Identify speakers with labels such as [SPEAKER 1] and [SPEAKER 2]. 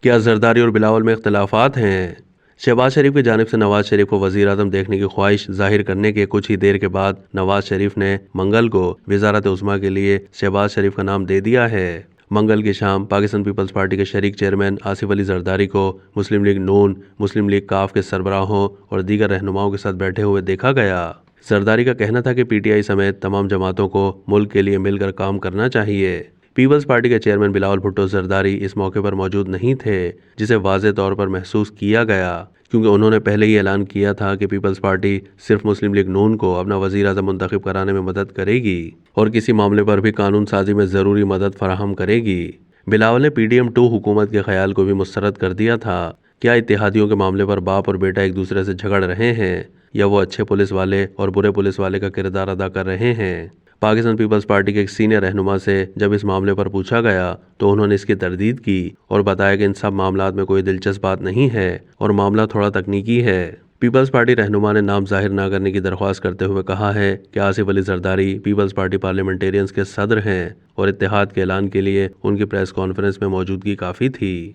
[SPEAKER 1] کیا زرداری اور بلاول میں اختلافات ہیں؟ شہباز شریف کی جانب سے نواز شریف کو وزیر اعظم دیکھنے کی خواہش ظاہر کرنے کے کچھ ہی دیر کے بعد نواز شریف نے منگل کو وزارت عظمیٰ کے لیے شہباز شریف کا نام دے دیا ہے۔ منگل کی شام پاکستان پیپلز پارٹی کے شریک چیئرمین آصف علی زرداری کو مسلم لیگ نون، مسلم لیگ کاف کے سربراہوں اور دیگر رہنماؤں کے ساتھ بیٹھے ہوئے دیکھا گیا۔ زرداری کا کہنا تھا کہ پی ٹی آئی سمیت تمام جماعتوں کو ملک کے لیے مل کر کام کرنا چاہیے۔ پیپلز پارٹی کے چیئرمین بلاول بھٹو زرداری اس موقع پر موجود نہیں تھے، جسے واضح طور پر محسوس کیا گیا کیونکہ انہوں نے پہلے ہی اعلان کیا تھا کہ پیپلز پارٹی صرف مسلم لیگ نون کو اپنا وزیر اعظم منتخب کرانے میں مدد کرے گی اور کسی معاملے پر بھی قانون سازی میں ضروری مدد فراہم کرے گی۔ بلاول نے پی ڈی ایم 2 حکومت کے خیال کو بھی مسترد کر دیا تھا۔ کیا اتحادیوں کے معاملے پر باپ اور بیٹا ایک دوسرے سے جھگڑ رہے ہیں یا وہ اچھے پولیس والے اور برے پولیس والے کا کردار ادا کر رہے ہیں؟ پاکستان پیپلز پارٹی کے ایک سینئر رہنما سے جب اس معاملے پر پوچھا گیا تو انہوں نے اس کی تردید کی اور بتایا کہ ان سب معاملات میں کوئی دلچسپ بات نہیں ہے اور معاملہ تھوڑا تکنیکی ہے۔ پیپلز پارٹی رہنما نے نام ظاہر نہ کرنے کی درخواست کرتے ہوئے کہا ہے کہ Asif Ali Zardari Peoples party parliamentarians کے صدر ہیں اور اتحاد کے اعلان کے لیے ان کی پریس کانفرنس میں موجودگی کافی تھی۔